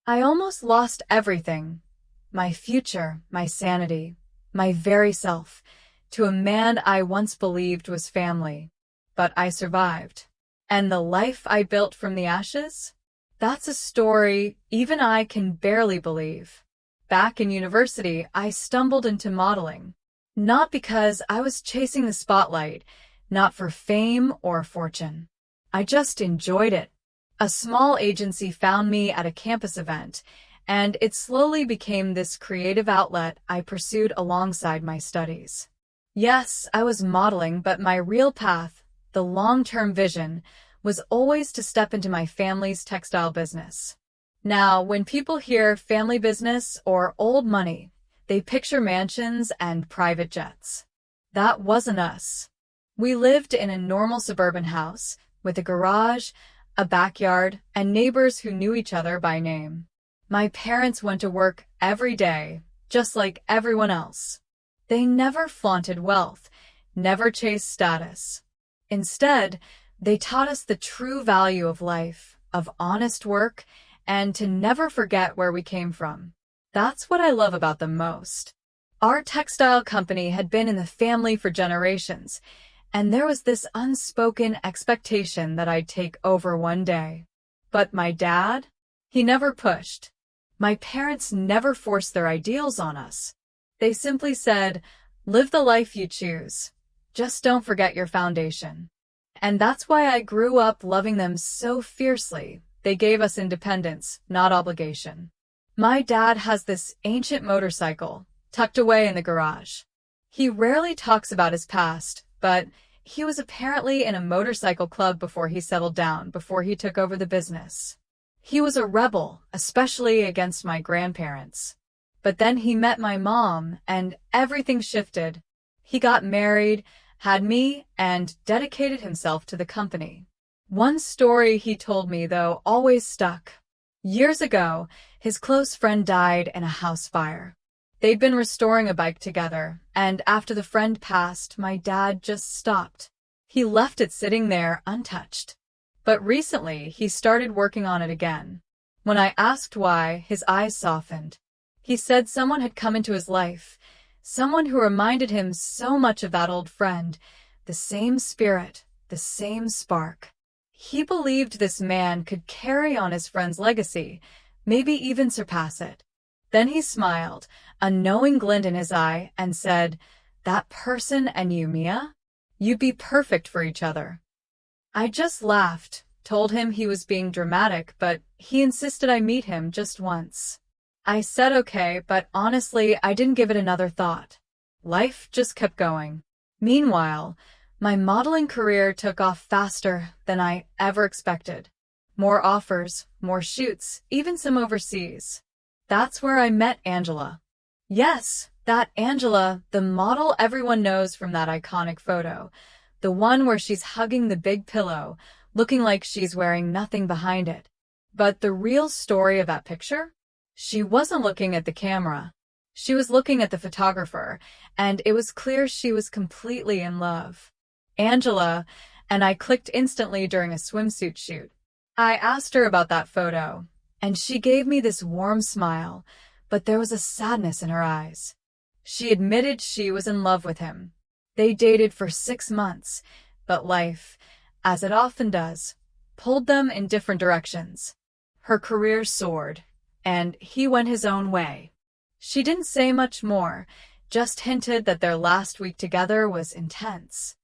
I almost lost everything. My future, my sanity, my very self, to a man I once believed was family. But I survived. And the life I built from the ashes? That's a story even I can barely believe. Back in university, I stumbled into modeling. Not because I was chasing the spotlight, not for fame or fortune. I just enjoyed it. A small agency found me at a campus event, and it slowly became this creative outlet I pursued alongside my studies. Yes, I was modeling, but my real path, the long-term vision, was always to step into my family's textile business. Now, when people hear family business or old money, they picture mansions and private jets. That wasn't us. We lived in a normal suburban house with a garage, a backyard, and neighbors who knew each other by name. My parents went to work every day, just like everyone else. They never flaunted wealth, never chased status. Instead, they taught us the true value of life, of honest work, and to never forget where we came from. That's what I love about them most. Our textile company had been in the family for generations, and there was this unspoken expectation that I'd take over one day. But my dad? He never pushed. My parents never forced their ideals on us. They simply said, "Live the life you choose. Just don't forget your foundation." And that's why I grew up loving them so fiercely. They gave us independence, not obligation. My dad has this ancient motorcycle tucked away in the garage. He rarely talks about his past, but he was apparently in a motorcycle club before he settled down, before he took over the business. He was a rebel, especially against my grandparents. But then he met my mom, and everything shifted. He got married, had me, and dedicated himself to the company. One story he told me, though, always stuck. Years ago, his close friend died in a house fire. They'd been restoring a bike together, and after the friend passed, my dad just stopped. He left it sitting there untouched. But recently, he started working on it again. When I asked why, his eyes softened. He said someone had come into his life, someone who reminded him so much of that old friend, the same spirit, the same spark. He believed this man could carry on his friend's legacy, maybe even surpass it. Then he smiled, a knowing glint in his eye, and said, "That person and you, Mia? You'd be perfect for each other." I just laughed, told him he was being dramatic, but he insisted I meet him just once. I said okay, but honestly, I didn't give it another thought. Life just kept going. Meanwhile, my modeling career took off faster than I ever expected. More offers, more shoots, even some overseas. That's where I met Angela. Yes, that Angela, the model everyone knows from that iconic photo. The one where she's hugging the big pillow, looking like she's wearing nothing behind it. But the real story of that picture? She wasn't looking at the camera. She was looking at the photographer, and it was clear she was completely in love. Angela and I clicked instantly during a swimsuit shoot. I asked her about that photo, and she gave me this warm smile, but there was a sadness in her eyes. She admitted she was in love with him. They dated for 6 months, but life, as it often does, pulled them in different directions. Her career soared, and he went his own way. She didn't say much more, just hinted that their last week together was intense.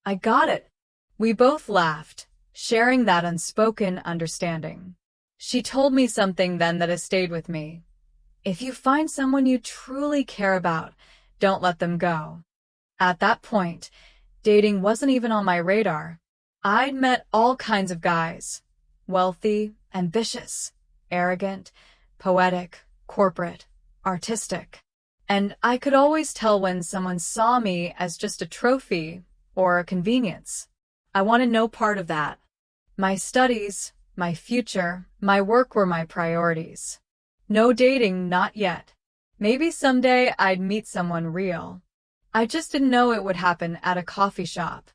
I got it. We both laughed, sharing that unspoken understanding. She told me something then that has stayed with me. If you find someone you truly care about, don't let them go. At that point, dating wasn't even on my radar. I'd met all kinds of guys. Wealthy, ambitious, arrogant, poetic, corporate, artistic. And I could always tell when someone saw me as just a trophy or a convenience. I wanted no part of that. My studies, my future, my work were my priorities. No dating, not yet. Maybe someday I'd meet someone real. I just didn't know it would happen at a coffee shop.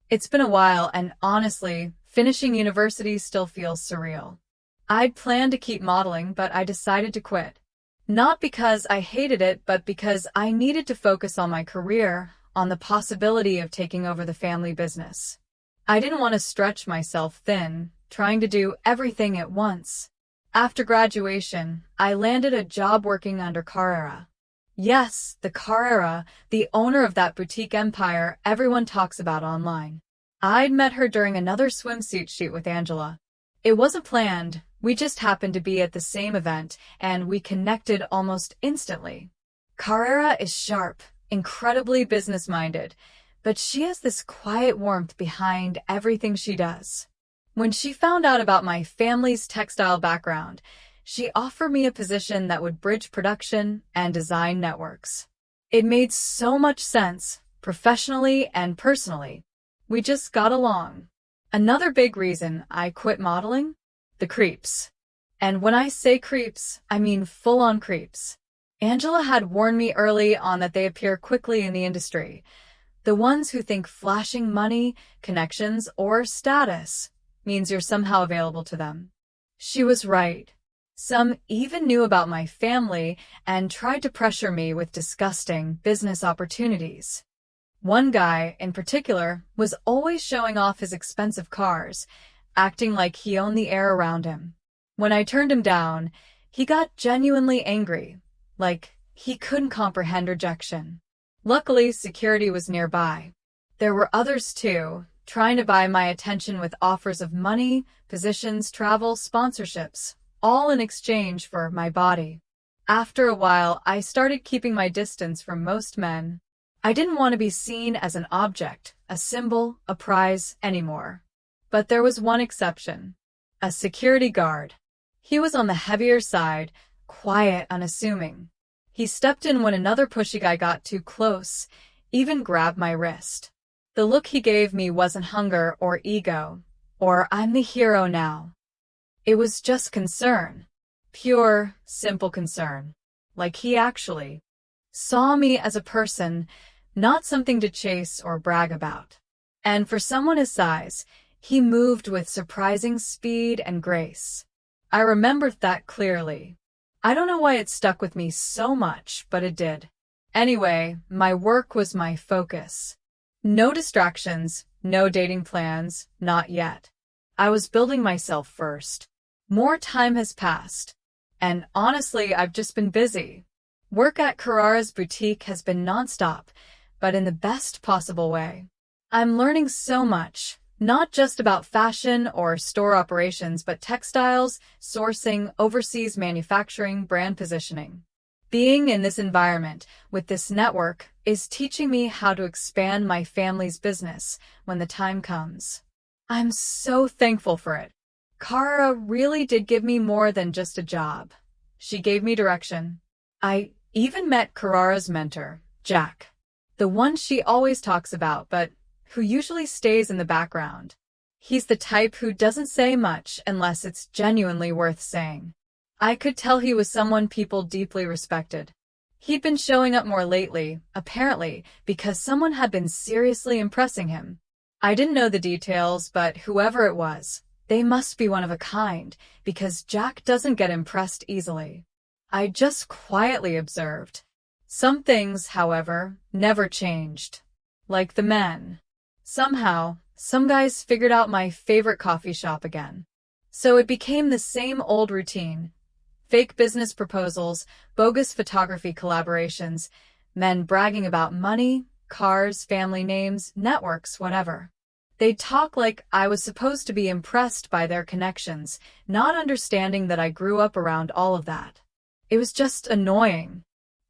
It's been a while, and honestly, finishing university still feels surreal. I'd planned to keep modeling, but I decided to quit. Not because I hated it, but because I needed to focus on my career, on the possibility of taking over the family business. I didn't want to stretch myself thin, trying to do everything at once. After graduation, I landed a job working under Carrera. Yes, the Carrera, the owner of that boutique empire everyone talks about online. I'd met her during another swimsuit shoot with Angela. It wasn't planned, we just happened to be at the same event, and we connected almost instantly. Carrera is sharp, incredibly business-minded, but she has this quiet warmth behind everything she does. When she found out about my family's textile background, she offered me a position that would bridge production and design networks. It made so much sense, professionally and personally. We just got along. Another big reason I quit modeling? The creeps. And when I say creeps, I mean full-on creeps. Angela had warned me early on that they appear quickly in the industry. The ones who think flashing money, connections, or status means you're somehow available to them. She was right. Some even knew about my family and tried to pressure me with disgusting business opportunities. One guy, in particular, was always showing off his expensive cars, acting like he owned the air around him. When I turned him down, he got genuinely angry, like he couldn't comprehend rejection. Luckily, security was nearby. There were others too, trying to buy my attention with offers of money, positions, travel, sponsorships, all in exchange for my body. After a while, I started keeping my distance from most men. I didn't want to be seen as an object, a symbol, a prize anymore. But there was one exception. A security guard. He was on the heavier side, quiet, unassuming. He stepped in when another pushy guy got too close, even grabbed my wrist. The look he gave me wasn't hunger or ego, or I'm the hero now. It was just concern. Pure, simple concern. Like he actually saw me as a person, not something to chase or brag about. And for someone his size, he moved with surprising speed and grace. I remembered that clearly. I don't know why it stuck with me so much, but it did. Anyway, my work was my focus. No distractions, no dating plans, not yet. I was building myself first. More time has passed. And honestly, I've just been busy. Work at Carrera's boutique has been nonstop, but in the best possible way. I'm learning so much, not just about fashion or store operations, but textiles, sourcing, overseas manufacturing, brand positioning. Being in this environment, with this network, is teaching me how to expand my family's business when the time comes. I'm so thankful for it. Carrera really did give me more than just a job. She gave me direction. I even met Carrera's mentor, Jack. The one she always talks about, but who usually stays in the background. He's the type who doesn't say much unless it's genuinely worth saying. I could tell he was someone people deeply respected. He'd been showing up more lately, apparently, because someone had been seriously impressing him. I didn't know the details, but whoever it was, they must be one of a kind, because Jack doesn't get impressed easily. I just quietly observed. Some things, however, never changed. Like the men. Somehow, some guys figured out my favorite coffee shop again. So it became the same old routine. Fake business proposals, bogus photography collaborations, men bragging about money, cars, family names, networks, whatever. They'd talk like I was supposed to be impressed by their connections, not understanding that I grew up around all of that. It was just annoying.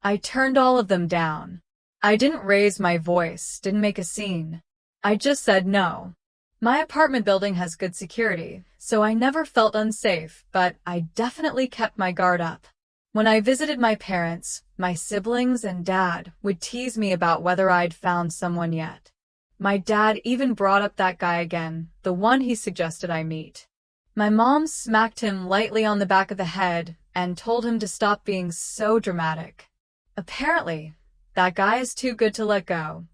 I turned all of them down. I didn't raise my voice, didn't make a scene. I just said no. My apartment building has good security, so I never felt unsafe, but I definitely kept my guard up. When I visited my parents, my siblings and dad would tease me about whether I'd found someone yet. My dad even brought up that guy again, the one he suggested I meet. My mom smacked him lightly on the back of the head and told him to stop being so dramatic. Apparently, that guy is too good to let go,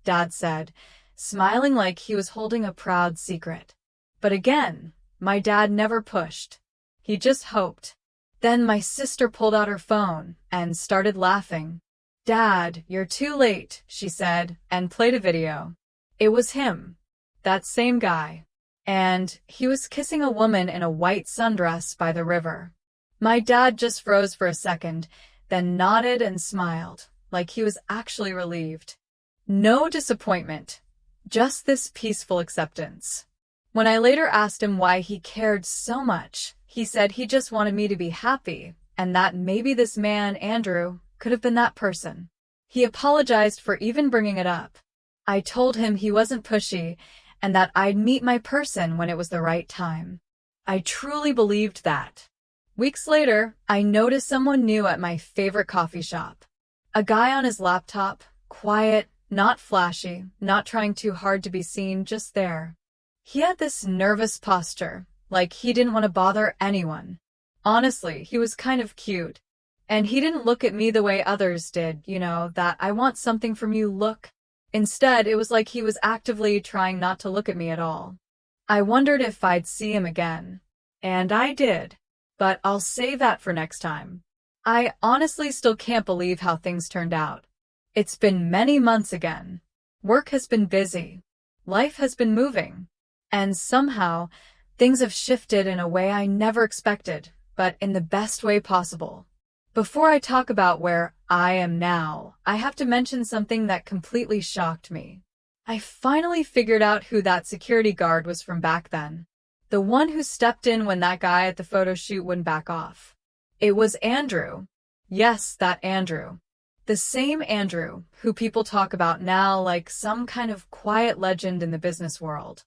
Dad said, smiling like he was holding a proud secret. But again, my dad never pushed. He just hoped. Then my sister pulled out her phone and started laughing. "Dad, you're too late," she said, and played a video. It was him. That same guy. And he was kissing a woman in a white sundress by the river. My dad just froze for a second, then nodded and smiled, like he was actually relieved. No disappointment, just this peaceful acceptance. When I later asked him why he cared so much, he said he just wanted me to be happy, and that maybe this man, Andrew, could have been that person. He apologized for even bringing it up. I told him he wasn't pushy, and that I'd meet my person when it was the right time. I truly believed that. Weeks later, I noticed someone new at my favorite coffee shop. A guy on his laptop, quiet, not flashy, not trying too hard to be seen, just there. He had this nervous posture, like he didn't want to bother anyone. Honestly, he was kind of cute. And he didn't look at me the way others did, that "I want something from you" look. Instead, it was like he was actively trying not to look at me at all. I wondered if I'd see him again. And I did. But I'll save that for next time. I honestly still can't believe how things turned out. It's been many months again. Work has been busy. Life has been moving. And somehow, things have shifted in a way I never expected, but in the best way possible. Before I talk about where I am now, I have to mention something that completely shocked me. I finally figured out who that security guard was from back then. The one who stepped in when that guy at the photo shoot wouldn't back off. It was Andrew. Yes, that Andrew. The same Andrew who people talk about now like some kind of quiet legend in the business world.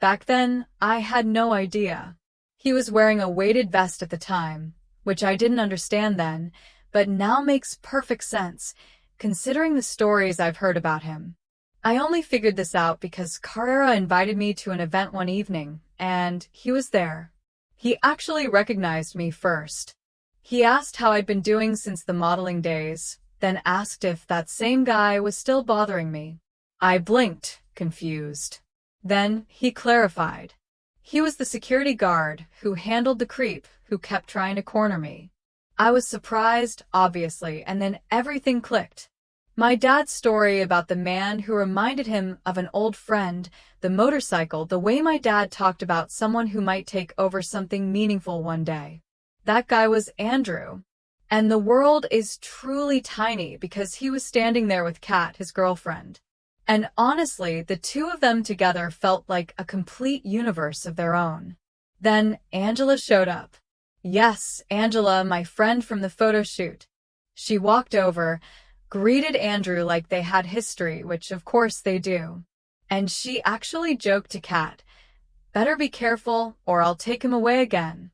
Back then, I had no idea. He was wearing a weighted vest at the time, which I didn't understand then, but now makes perfect sense, considering the stories I've heard about him. I only figured this out because Carrera invited me to an event one evening, and he was there. He actually recognized me first. He asked how I'd been doing since the modeling days, then asked if that same guy was still bothering me. I blinked, confused. Then he clarified. He was the security guard who handled the creep who kept trying to corner me. I was surprised, obviously, and then everything clicked. My dad's story about the man who reminded him of an old friend, the motorcycle, the way my dad talked about someone who might take over something meaningful one day. That guy was Andrew. And the world is truly tiny because he was standing there with Kat, his girlfriend. And honestly, the two of them together felt like a complete universe of their own. Then Angela showed up. Yes, Angela, my friend from the photo shoot. She walked over, greeted Andrew like they had history, which of course they do. And she actually joked to Kat, "Better be careful or I'll take him away again."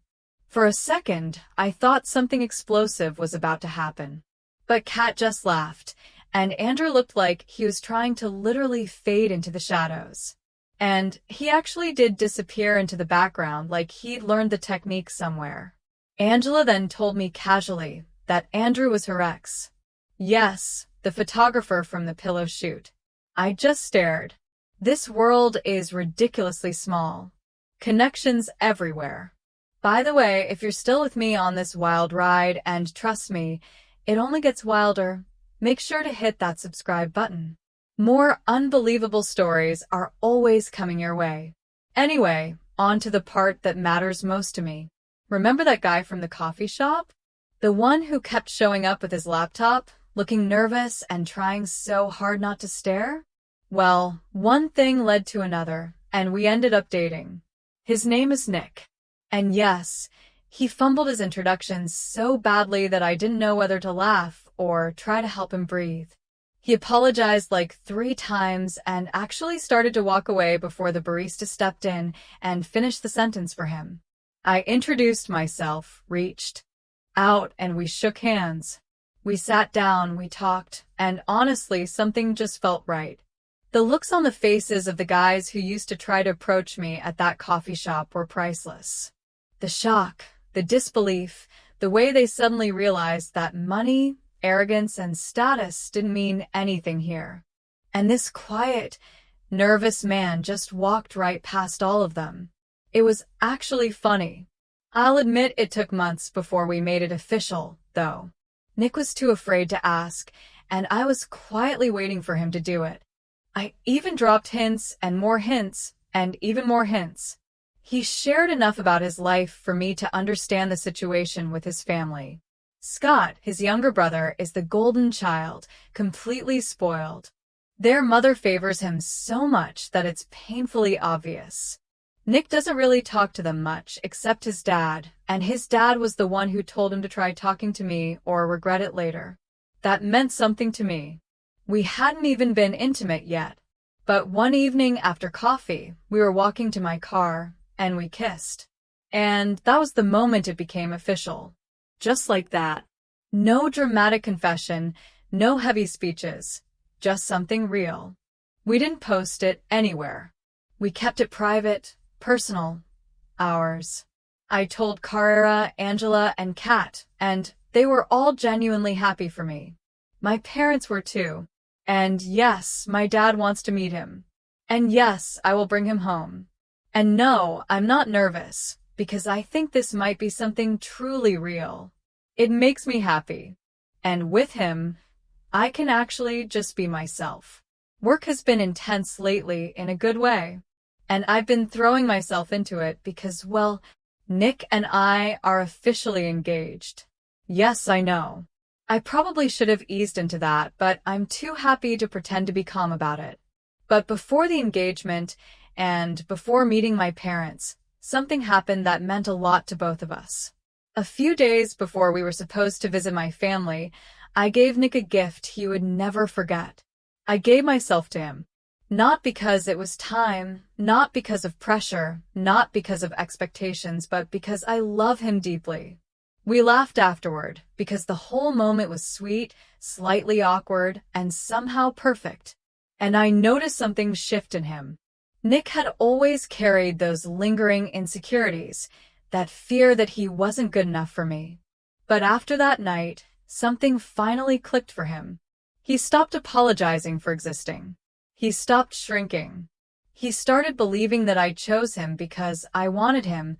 For a second, I thought something explosive was about to happen. But Kat just laughed, and Andrew looked like he was trying to literally fade into the shadows. And he actually did disappear into the background like he'd learned the technique somewhere. Angela then told me casually that Andrew was her ex. Yes, the photographer from the pillow shoot. I just stared. This world is ridiculously small. Connections everywhere. By the way, if you're still with me on this wild ride, and trust me, it only gets wilder, make sure to hit that subscribe button. More unbelievable stories are always coming your way. Anyway, on to the part that matters most to me. Remember that guy from the coffee shop? The one who kept showing up with his laptop, looking nervous and trying so hard not to stare? Well, one thing led to another, and we ended up dating. His name is Nick. And yes, he fumbled his introductions so badly that I didn't know whether to laugh or try to help him breathe. He apologized like 3 times and actually started to walk away before the barista stepped in and finished the sentence for him. I introduced myself, reached out, and we shook hands. We sat down, we talked, and honestly, something just felt right. The looks on the faces of the guys who used to try to approach me at that coffee shop were priceless. The shock, the disbelief, the way they suddenly realized that money, arrogance, and status didn't mean anything here. And this quiet, nervous man just walked right past all of them. It was actually funny. I'll admit it took months before we made it official, though. Nick was too afraid to ask, and I was quietly waiting for him to do it. I even dropped hints and even more hints. He shared enough about his life for me to understand the situation with his family. Scott, his younger brother, is the golden child, completely spoiled. Their mother favors him so much that it's painfully obvious. Nick doesn't really talk to them much, except his dad, and his dad was the one who told him to try talking to me or regret it later. That meant something to me. We hadn't even been intimate yet. But one evening after coffee, we were walking to my car, and we kissed. And that was the moment it became official. Just like that. No dramatic confession, no heavy speeches, just something real. We didn't post it anywhere. We kept it private, personal, ours. I told Carrera, Angela, and Kat, and they were all genuinely happy for me. My parents were too. And yes, my dad wants to meet him. And yes, I will bring him home. And no, I'm not nervous, because I think this might be something truly real. It makes me happy. And with him, I can actually just be myself. Work has been intense lately in a good way. And I've been throwing myself into it because, well, Nick and I are officially engaged. Yes, I know. I probably should have eased into that, but I'm too happy to pretend to be calm about it. But before the engagement, and before meeting my parents, something happened that meant a lot to both of us. A few days before we were supposed to visit my family, I gave Nick a gift he would never forget. I gave myself to him. Not because it was time, not because of pressure, not because of expectations, but because I love him deeply. We laughed afterward, because the whole moment was sweet, slightly awkward, and somehow perfect. And I noticed something shift in him. Nick had always carried those lingering insecurities, that fear that he wasn't good enough for me. But after that night, something finally clicked for him. He stopped apologizing for existing. He stopped shrinking. He started believing that I chose him because I wanted him,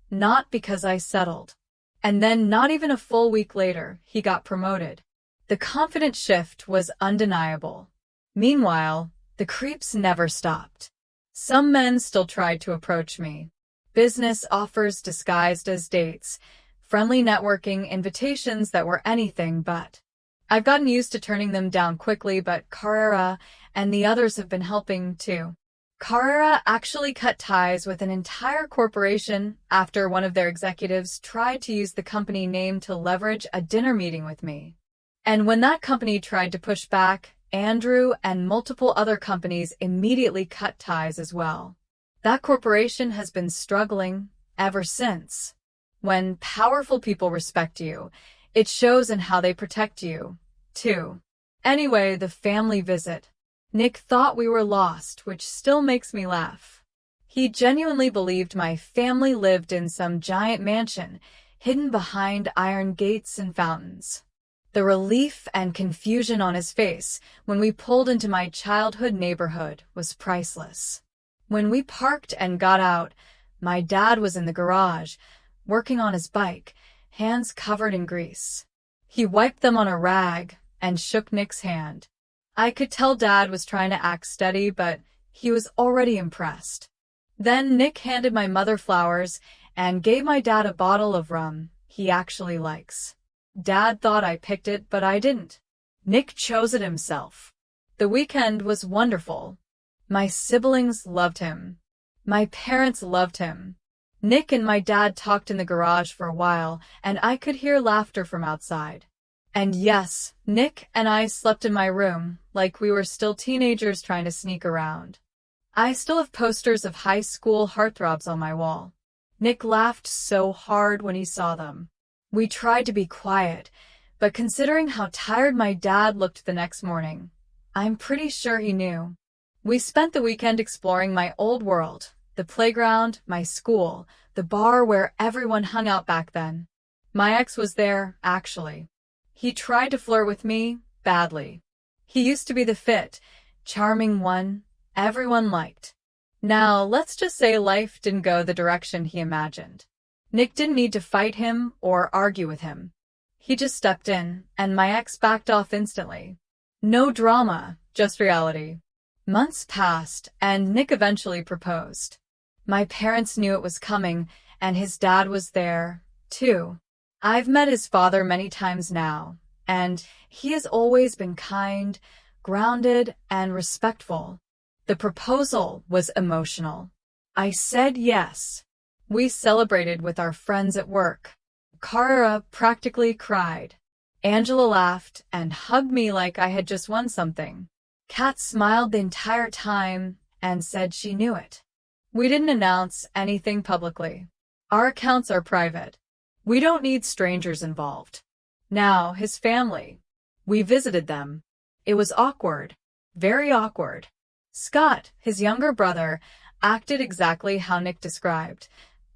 not because I settled. And then not even a full week later, he got promoted. The confident shift was undeniable. Meanwhile, the creeps never stopped. Some men still tried to approach me. Business offers disguised as dates, friendly networking invitations that were anything but. I've gotten used to turning them down quickly, but Carrera and the others have been helping too. Carrera actually cut ties with an entire corporation after one of their executives tried to use the company name to leverage a dinner meeting with me. And when that company tried to push back, Andrew and multiple other companies immediately cut ties as well. That corporation has been struggling ever since. When powerful people respect you, it shows in how they protect you, too. Anyway, the family visit. Nick thought we were lost, which still makes me laugh. He genuinely believed my family lived in some giant mansion, hidden behind iron gates and fountains. The relief and confusion on his face when we pulled into my childhood neighborhood was priceless. When we parked and got out, my dad was in the garage, working on his bike, hands covered in grease. He wiped them on a rag and shook Nick's hand. I could tell Dad was trying to act steady, but he was already impressed. Then Nick handed my mother flowers and gave my dad a bottle of rum he actually likes. Dad thought I picked it, but I didn't. Nick chose it himself. The weekend was wonderful. My siblings loved him. My parents loved him. Nick and my dad talked in the garage for a while, and I could hear laughter from outside. And yes, Nick and I slept in my room, like we were still teenagers trying to sneak around. I still have posters of high school heartthrobs on my wall. Nick laughed so hard when he saw them. We tried to be quiet, but considering how tired my dad looked the next morning, I'm pretty sure he knew. We spent the weekend exploring my old world, the playground, my school, the bar where everyone hung out back then. My ex was there, actually. He tried to flirt with me, badly. He used to be the fit, charming one everyone liked. Now, let's just say life didn't go the direction he imagined. Nick didn't need to fight him or argue with him. He just stepped in, and my ex backed off instantly. No drama, just reality. Months passed, and Nick eventually proposed. My parents knew it was coming, and his dad was there, too. I've met his father many times now, and he has always been kind, grounded, and respectful. The proposal was emotional. I said yes. We celebrated with our friends at work. Carrera practically cried. Angela laughed and hugged me like I had just won something. Kat smiled the entire time and said she knew it. We didn't announce anything publicly. Our accounts are private. We don't need strangers involved. Now, his family. We visited them. It was awkward. Very awkward. Scott, his younger brother, acted exactly how Nick described.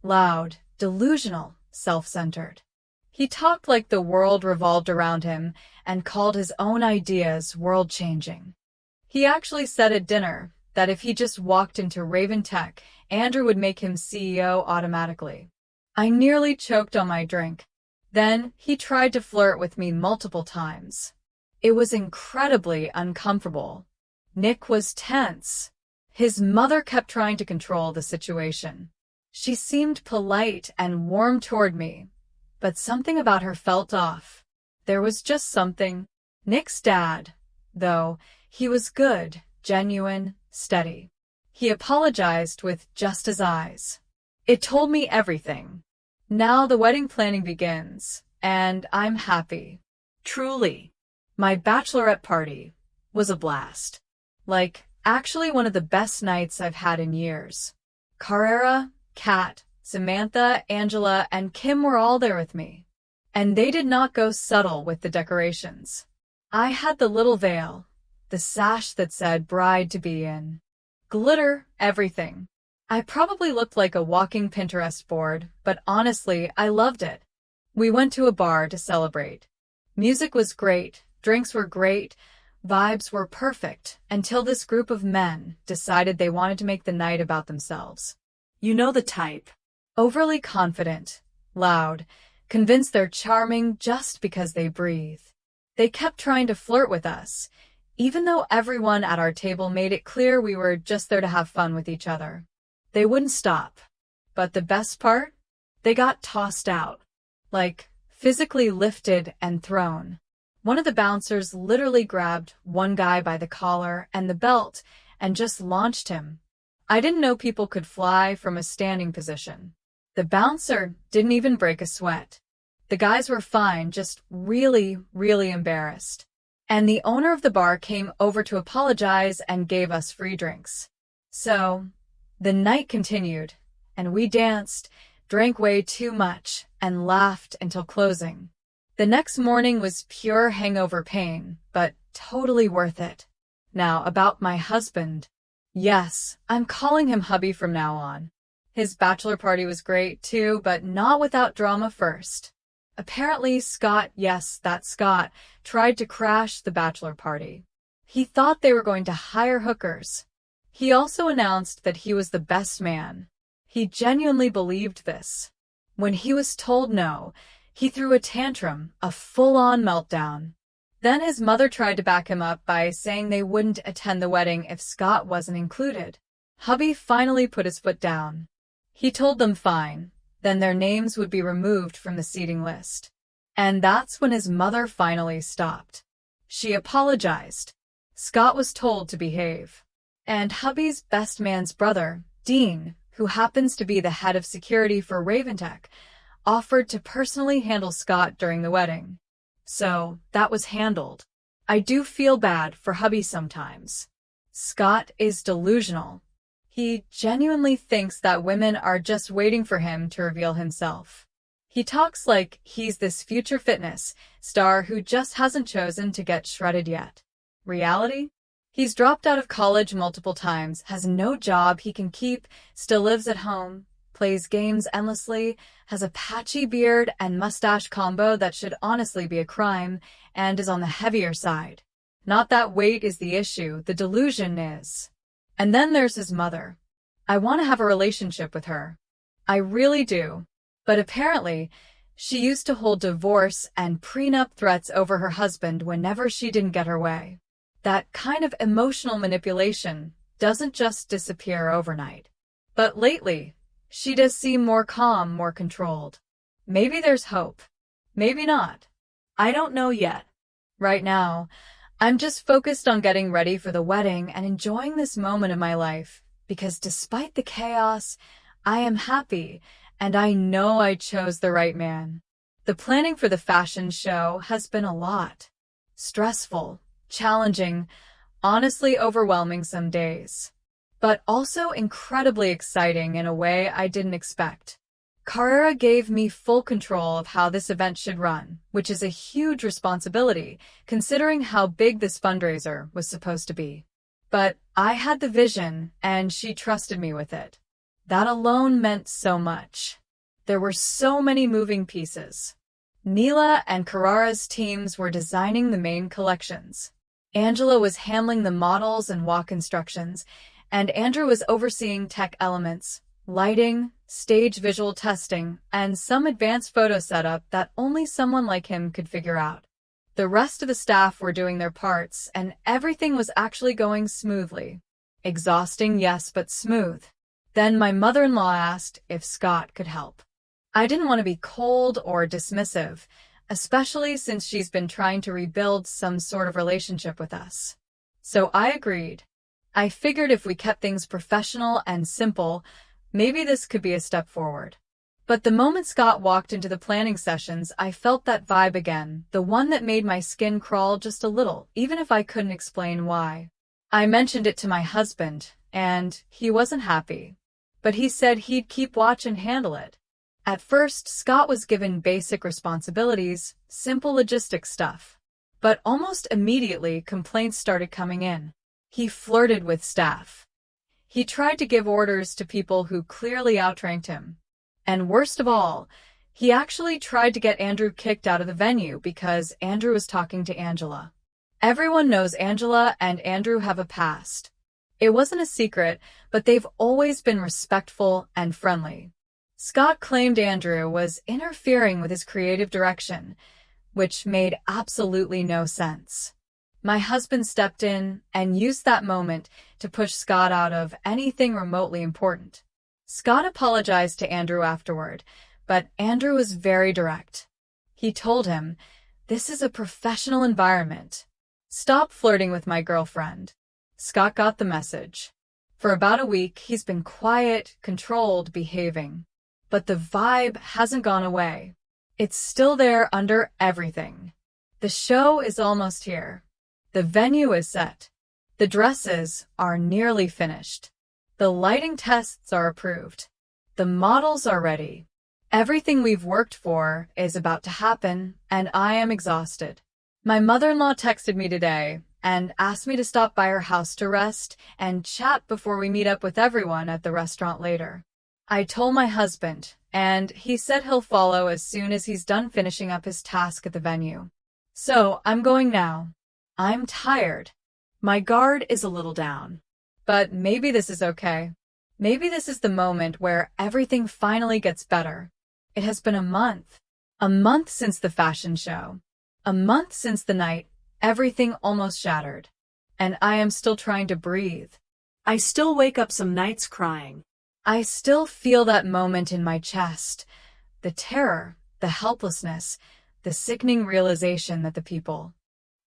Loud, delusional, self-centered. He talked like the world revolved around him and called his own ideas world-changing. He actually said at dinner that if he just walked into Raven Tech, Andrew would make him CEO automatically. I nearly choked on my drink. Then he tried to flirt with me multiple times. It was incredibly uncomfortable. Nick was tense. His mother kept trying to control the situation. She seemed polite and warm toward me, but something about her felt off. There was just something. Nick's dad, though, he was good, genuine, steady. He apologized with just his eyes. It told me everything. Now the wedding planning begins, and I'm happy. Truly. My bachelorette party was a blast. Like, actually one of the best nights I've had in years. Carrera, Kat, Samantha, Angela, and Kim were all there with me. And they did not go subtle with the decorations. I had the little veil, the sash that said bride to be in. Glitter, everything. I probably looked like a walking Pinterest board, but honestly, I loved it. We went to a bar to celebrate. Music was great, drinks were great, vibes were perfect, until this group of men decided they wanted to make the night about themselves. You know the type. Overly confident, loud, convinced they're charming just because they breathe. They kept trying to flirt with us, even though everyone at our table made it clear we were just there to have fun with each other. They wouldn't stop. But the best part? They got tossed out. Like, physically lifted and thrown. One of the bouncers literally grabbed one guy by the collar and the belt and just launched him. I didn't know people could fly from a standing position. The bouncer didn't even break a sweat. The guys were fine, just really, really embarrassed. And the owner of the bar came over to apologize and gave us free drinks. So, the night continued, and we danced, drank way too much, and laughed until closing. The next morning was pure hangover pain, but totally worth it. Now, about my husband. Yes, I'm calling him hubby from now on. His bachelor party was great too, but not without drama first. Apparently Scott, yes, that Scott, tried to crash the bachelor party. He thought they were going to hire hookers. He also announced that he was the best man. He genuinely believed this. When he was told no, he threw a tantrum, a full-on meltdown. Then his mother tried to back him up by saying they wouldn't attend the wedding if Scott wasn't included. Hubby finally put his foot down. He told them fine, then their names would be removed from the seating list. And that's when his mother finally stopped. She apologized. Scott was told to behave. And hubby's best man's brother, Dean, who happens to be the head of security for Raventech, offered to personally handle Scott during the wedding. So, that was handled. I do feel bad for hubby sometimes. Scott is delusional. He genuinely thinks that women are just waiting for him to reveal himself. He talks like he's this future fitness star who just hasn't chosen to get shredded yet. Reality? He's dropped out of college multiple times, has no job he can keep, still lives at home, plays games endlessly, has a patchy beard and mustache combo that should honestly be a crime, and is on the heavier side. Not that weight is the issue, the delusion is. And then there's his mother. I want to have a relationship with her. I really do. But apparently, she used to hold divorce and prenup threats over her husband whenever she didn't get her way. That kind of emotional manipulation doesn't just disappear overnight. But lately, she does seem more calm, more controlled. Maybe there's hope. Maybe not. I don't know yet. Right now, I'm just focused on getting ready for the wedding and enjoying this moment in my life, because despite the chaos, I am happy, and I know I chose the right man. The planning for the fashion show has been a lot. Stressful, challenging, honestly overwhelming some days. But also incredibly exciting in a way I didn't expect. Carrera gave me full control of how this event should run, which is a huge responsibility, considering how big this fundraiser was supposed to be. But I had the vision, and she trusted me with it. That alone meant so much. There were so many moving pieces. Neela and Carrera's teams were designing the main collections. Angela was handling the models and walk instructions, and Andrew was overseeing tech elements, lighting, stage visual testing, and some advanced photo setup that only someone like him could figure out. The rest of the staff were doing their parts, and everything was actually going smoothly. Exhausting, yes, but smooth. Then my mother-in-law asked if Scott could help. I didn't want to be cold or dismissive, especially since she's been trying to rebuild some sort of relationship with us. So I agreed. I figured if we kept things professional and simple, maybe this could be a step forward. But the moment Scott walked into the planning sessions, I felt that vibe again, the one that made my skin crawl just a little, even if I couldn't explain why. I mentioned it to my husband, and he wasn't happy. But he said he'd keep watch and handle it. At first, Scott was given basic responsibilities, simple logistic stuff. But almost immediately, complaints started coming in. He flirted with staff. He tried to give orders to people who clearly outranked him. And worst of all, he actually tried to get Andrew kicked out of the venue because Andrew was talking to Angela. Everyone knows Angela and Andrew have a past. It wasn't a secret, but they've always been respectful and friendly. Scott claimed Andrew was interfering with his creative direction, which made absolutely no sense. My husband stepped in and used that moment to push Scott out of anything remotely important. Scott apologized to Andrew afterward, but Andrew was very direct. He told him, "This is a professional environment. Stop flirting with my girlfriend." Scott got the message. For about a week, he's been quiet, controlled, behaving. But the vibe hasn't gone away. It's still there under everything. The show is almost here. The venue is set. The dresses are nearly finished. The lighting tests are approved. The models are ready. Everything we've worked for is about to happen, and I am exhausted. My mother-in-law texted me today and asked me to stop by her house to rest and chat before we meet up with everyone at the restaurant later. I told my husband, and he said he'll follow as soon as he's done finishing up his task at the venue. So I'm going now. I'm tired. My guard is a little down. But maybe this is okay. Maybe this is the moment where everything finally gets better. It has been a month. A month since the fashion show. A month since the night everything almost shattered. And I am still trying to breathe. I still wake up some nights crying. I still feel that moment in my chest. The terror, the helplessness, the sickening realization that the people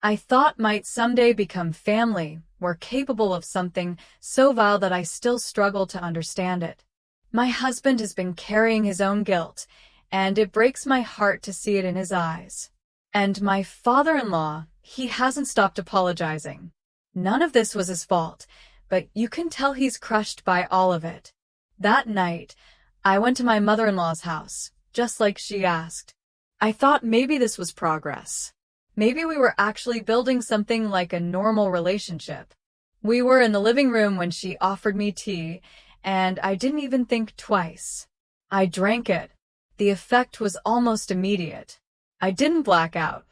I thought might someday become family were capable of something so vile that I still struggle to understand it. My husband has been carrying his own guilt, and it breaks my heart to see it in his eyes. And my father-in-law, he hasn't stopped apologizing. None of this was his fault, but you can tell he's crushed by all of it. That night, I went to my mother-in-law's house, just like she asked. I thought maybe this was progress. Maybe we were actually building something like a normal relationship. We were in the living room when she offered me tea, and I didn't even think twice. I drank it. The effect was almost immediate. I didn't black out.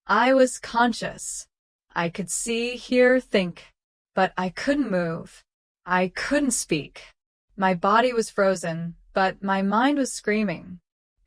I was conscious. I could see, hear, think, but I couldn't move. I couldn't speak. My body was frozen, but my mind was screaming.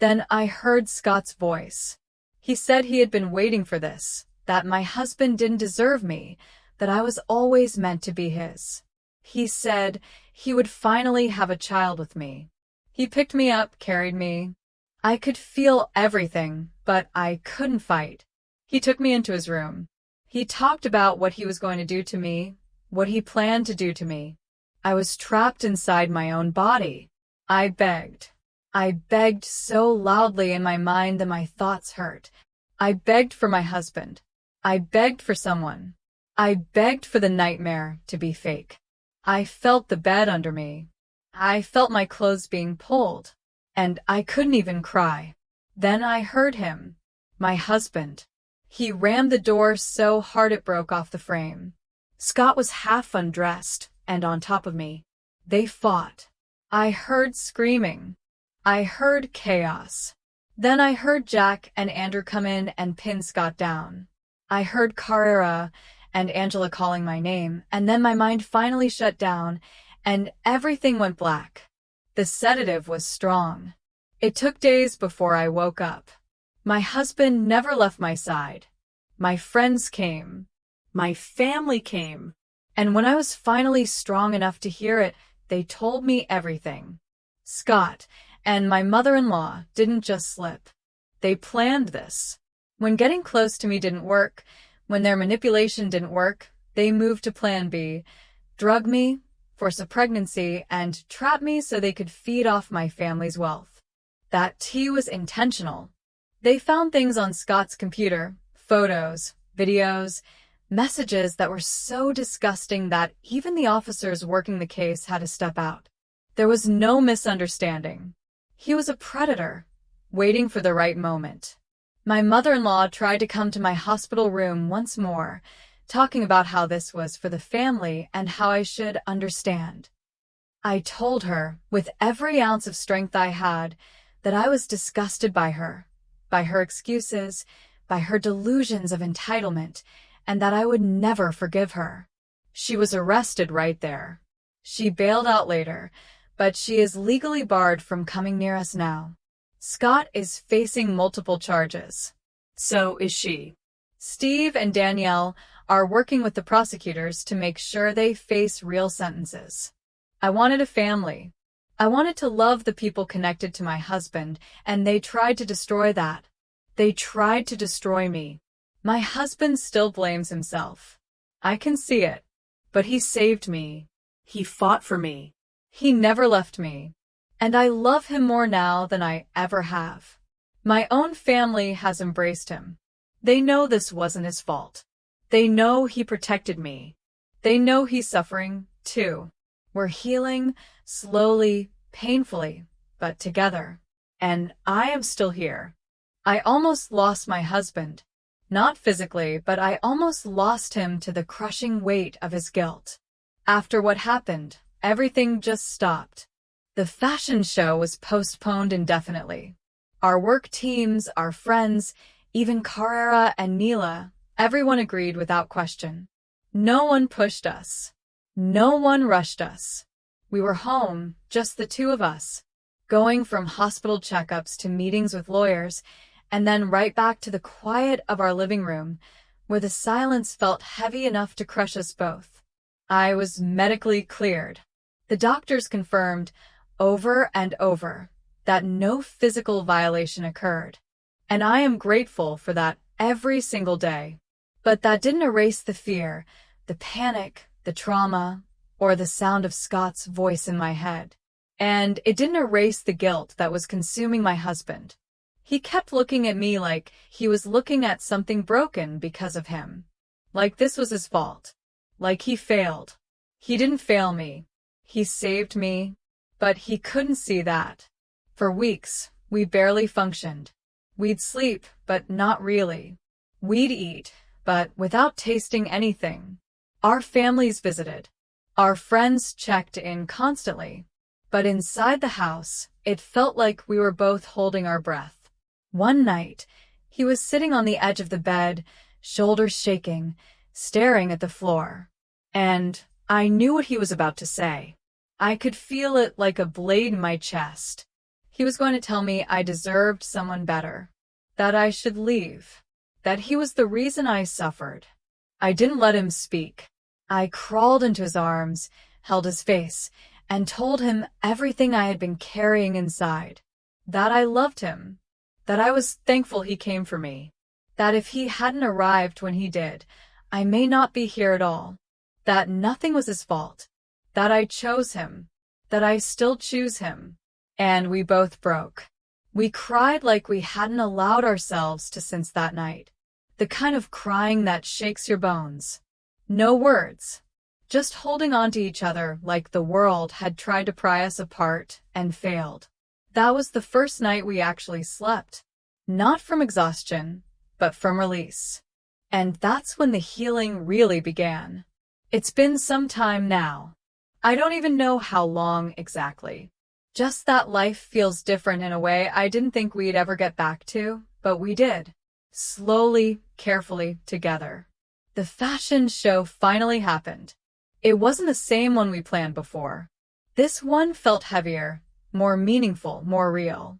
Then I heard Scott's voice. He said he had been waiting for this, that my husband didn't deserve me, that I was always meant to be his. He said he would finally have a child with me. He picked me up, carried me. I could feel everything, but I couldn't fight. He took me into his room. He talked about what he was going to do to me, what he planned to do to me. I was trapped inside my own body. I begged. I begged so loudly in my mind that my thoughts hurt. I begged for my husband. I begged for someone. I begged for the nightmare to be fake. I felt the bed under me. I felt my clothes being pulled. And I couldn't even cry. Then I heard him. My husband. He rammed the door so hard it broke off the frame. Scott was half undressed and on top of me. They fought. I heard screaming. I heard chaos. Then I heard Jack and Andrew come in and pin Scott down. I heard Carrera and Angela calling my name, and then my mind finally shut down, and everything went black. The sedative was strong. It took days before I woke up. My husband never left my side. My friends came. My family came. And when I was finally strong enough to hear it, they told me everything. Scott and my mother-in-law didn't just slip. They planned this. When getting close to me didn't work, when their manipulation didn't work, they moved to plan B, drug me, force a pregnancy, and trap me so they could feed off my family's wealth. That tea was intentional. They found things on Scott's computer, photos, videos, messages that were so disgusting that even the officers working the case had to step out. There was no misunderstanding. He was a predator, waiting for the right moment. My mother-in-law tried to come to my hospital room once more, talking about how this was for the family and how I should understand. I told her, with every ounce of strength I had, that I was disgusted by her excuses, by her delusions of entitlement, and that I would never forgive her. She was arrested right there. She bailed out later, but she is legally barred from coming near us now. Scott is facing multiple charges. So is she. Steve and Danielle are working with the prosecutors to make sure they face real sentences. I wanted a family. I wanted to love the people connected to my husband, and they tried to destroy that. They tried to destroy me. My husband still blames himself. I can see it. But he saved me. He fought for me. He never left me. And I love him more now than I ever have. My own family has embraced him. They know this wasn't his fault. They know he protected me. They know he's suffering, too. We're healing, slowly, painfully, but together. And I am still here. I almost lost my husband. Not physically, but I almost lost him to the crushing weight of his guilt. After what happened, everything just stopped. The fashion show was postponed indefinitely. Our work teams, our friends, even Carrera and Neela, everyone agreed without question. No one pushed us. No one rushed us. We were home, just the two of us, going from hospital checkups to meetings with lawyers, and then right back to the quiet of our living room, where the silence felt heavy enough to crush us both. I was medically cleared. The doctors confirmed, over and over, that no physical violation occurred. And I am grateful for that every single day. But that didn't erase the fear, the panic, the trauma, or the sound of Scott's voice in my head. And it didn't erase the guilt that was consuming my husband. He kept looking at me like he was looking at something broken because of him. Like this was his fault. Like he failed. He didn't fail me. He saved me. But he couldn't see that. For weeks, we barely functioned. We'd sleep, but not really. We'd eat, but without tasting anything. Our families visited. Our friends checked in constantly. But inside the house, it felt like we were both holding our breath. One night, he was sitting on the edge of the bed, shoulders shaking, staring at the floor. And I knew what he was about to say. I could feel it like a blade in my chest. He was going to tell me I deserved someone better, that I should leave, that he was the reason I suffered. I didn't let him speak. I crawled into his arms, held his face, and told him everything I had been carrying inside. That I loved him, that I was thankful he came for me, that if he hadn't arrived when he did, I may not be here at all, that nothing was his fault, that I chose him, that I still choose him. And we both broke. We cried like we hadn't allowed ourselves to since that night. The kind of crying that shakes your bones. No words. Just holding on to each other like the world had tried to pry us apart and failed. That was the first night we actually slept. Not from exhaustion, but from release. And that's when the healing really began. It's been some time now. I don't even know how long exactly. Just that life feels different in a way I didn't think we'd ever get back to, but we did. Slowly, carefully, together. The fashion show finally happened. It wasn't the same one we planned before. This one felt heavier, more meaningful, more real.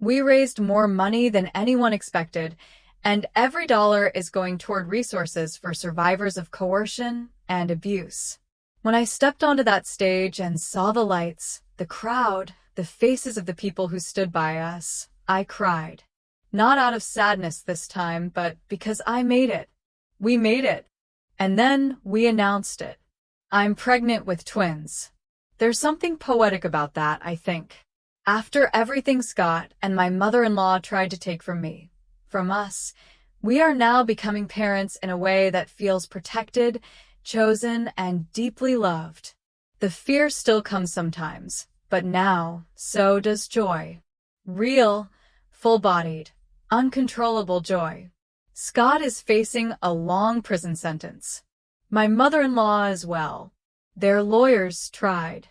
We raised more money than anyone expected, and every dollar is going toward resources for survivors of coercion and abuse. When I stepped onto that stage and saw the lights, the crowd, the faces of the people who stood by us, I cried. Not out of sadness this time, but because I made it. We made it. And then we announced it. I'm pregnant with twins. There's something poetic about that, I think. After everything Scott and my mother-in-law tried to take from me, from us, we are now becoming parents in a way that feels protected, chosen, and deeply loved. The fear still comes sometimes, but now, so does joy. Real, full-bodied, uncontrollable joy. Scott is facing a long prison sentence. My mother-in-law as well. Their lawyers tried.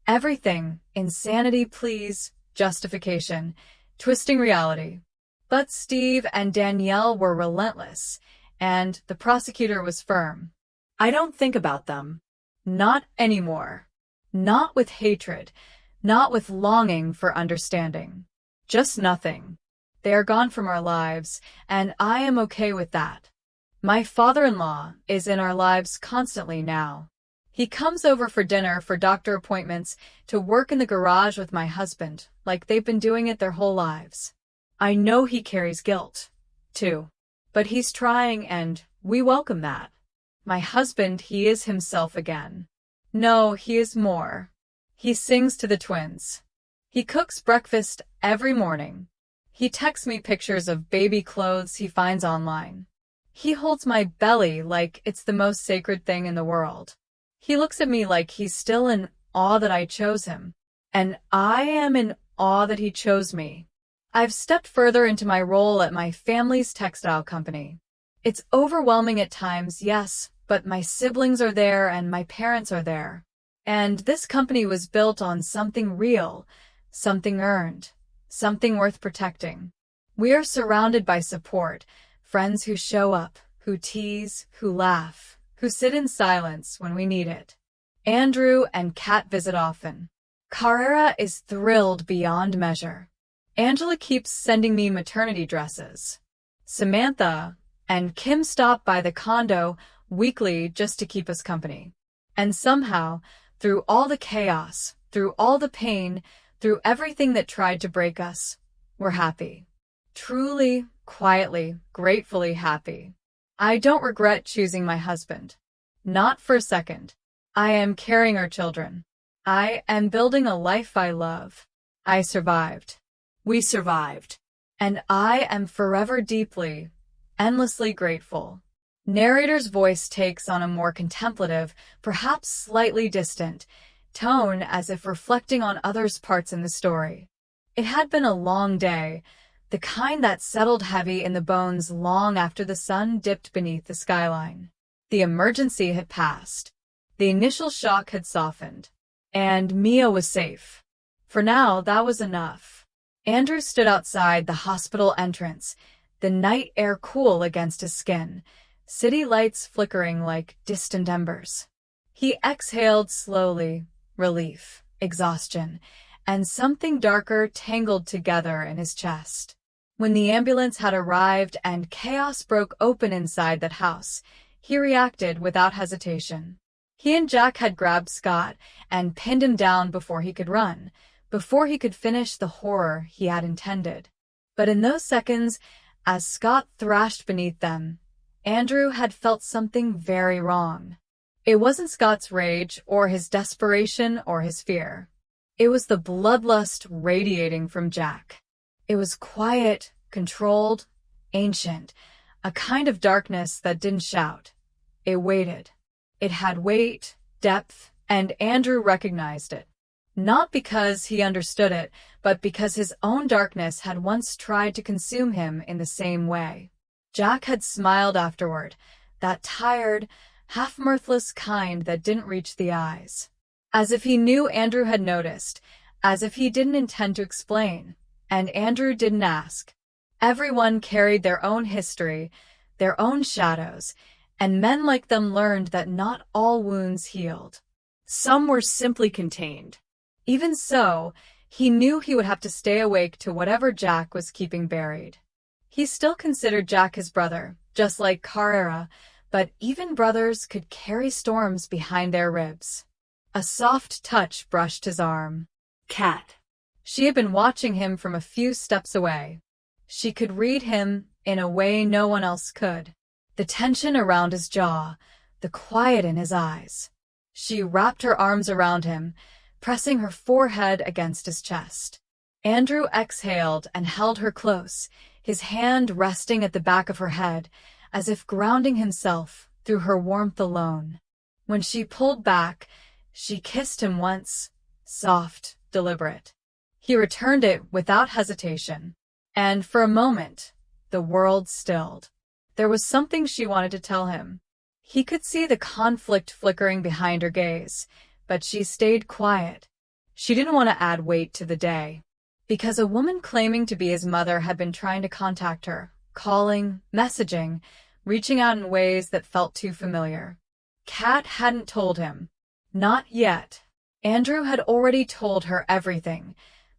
Everything, insanity pleas, justification, twisting reality. But Steve and Danielle were relentless, and the prosecutor was firm. I don't think about them. Not anymore. Not with hatred, not with longing for understanding. Just nothing. They are gone from our lives, and I am okay with that. My father-in-law is in our lives constantly now. He comes over for dinner, for doctor appointments, to work in the garage with my husband, like they've been doing it their whole lives. I know he carries guilt, too. But he's trying, and we welcome that. My husband, he is himself again. No, he is more. He sings to the twins. He cooks breakfast every morning. He texts me pictures of baby clothes he finds online. He holds my belly like it's the most sacred thing in the world. He looks at me like he's still in awe that I chose him. And I am in awe that he chose me. I've stepped further into my role at my family's textile company. It's overwhelming at times, yes, but my siblings are there and my parents are there. And this company was built on something real, something earned, something worth protecting. We are surrounded by support, friends who show up, who tease, who laugh, who sit in silence when we need it. Andrew and Kat visit often. Carrera is thrilled beyond measure. Angela keeps sending me maternity dresses. Samantha and Kim stop by the condo weekly just to keep us company. And somehow, through all the chaos, through all the pain, through everything that tried to break us, we're happy. Truly, quietly, gratefully happy. I don't regret choosing my husband. Not for a second. I am carrying our children. I am building a life I love. I survived. We survived. And I am forever deeply, endlessly grateful. Narrator's voice takes on a more contemplative, perhaps slightly distant, tone as if reflecting on others' parts in the story. It had been a long day, the kind that settled heavy in the bones long after the sun dipped beneath the skyline. The emergency had passed. The initial shock had softened. And Mia was safe. For now, that was enough. Andrew stood outside the hospital entrance, the night air cool against his skin, city lights flickering like distant embers. He exhaled slowly, relief, exhaustion, and something darker tangled together in his chest. When the ambulance had arrived and chaos broke open inside that house, he reacted without hesitation. He and Jack had grabbed Scott and pinned him down before he could run, before he could finish the horror he had intended. But in those seconds, as Scott thrashed beneath them, Andrew had felt something very wrong. It wasn't Scott's rage or his desperation or his fear. It was the bloodlust radiating from Jack. It was quiet, controlled, ancient, a kind of darkness that didn't shout. It waited. It had weight, depth, and Andrew recognized it. Not because he understood it, but because his own darkness had once tried to consume him in the same way. Jack had smiled afterward, that tired, half-mirthless kind that didn't reach the eyes. As if he knew Andrew had noticed, as if he didn't intend to explain, and Andrew didn't ask. Everyone carried their own history, their own shadows, and men like them learned that not all wounds healed. Some were simply contained. Even so, he knew he would have to stay awake to whatever Jack was keeping buried. He still considered Jack his brother, just like Carrera, but even brothers could carry storms behind their ribs. A soft touch brushed his arm. Cat. She had been watching him from a few steps away. She could read him in a way no one else could. The tension around his jaw, the quiet in his eyes. She wrapped her arms around him, pressing her forehead against his chest. Andrew exhaled and held her close, his hand resting at the back of her head, as if grounding himself through her warmth alone. When she pulled back, she kissed him once, soft, deliberate. He returned it without hesitation, and for a moment, the world stilled. There was something she wanted to tell him. He could see the conflict flickering behind her gaze, but she stayed quiet. She didn't want to add weight to the day. Because a woman claiming to be his mother had been trying to contact her, calling, messaging, reaching out in ways that felt too familiar. Kat hadn't told him. Not yet. Andrew had already told her everything.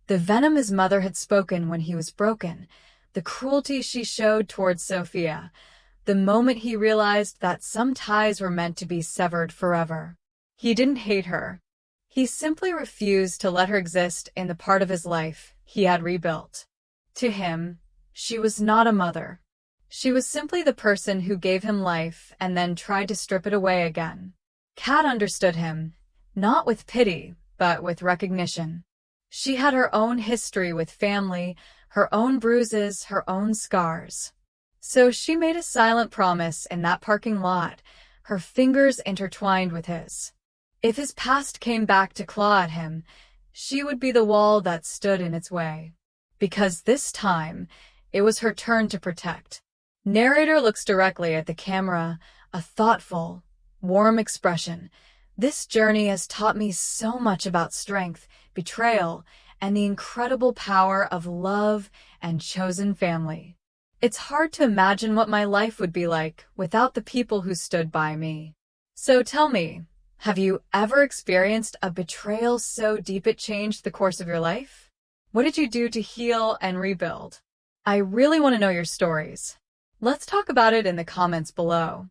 The venom his mother had spoken when he was broken, the cruelty she showed towards Sophia, the moment he realized that some ties were meant to be severed forever. He didn't hate her. He simply refused to let her exist in the part of his life he had rebuilt. To him, she was not a mother. She was simply the person who gave him life and then tried to strip it away again. Kat understood him, not with pity, but with recognition. She had her own history with family, her own bruises, her own scars. So she made a silent promise in that parking lot, her fingers intertwined with his. If his past came back to claw at him, she would be the wall that stood in its way. Because this time, it was her turn to protect. Narrator looks directly at the camera, a thoughtful, warm expression. This journey has taught me so much about strength, betrayal, and the incredible power of love and chosen family. It's hard to imagine what my life would be like without the people who stood by me. So tell me, have you ever experienced a betrayal so deep it changed the course of your life? What did you do to heal and rebuild? I really want to know your stories. Let's talk about it in the comments below.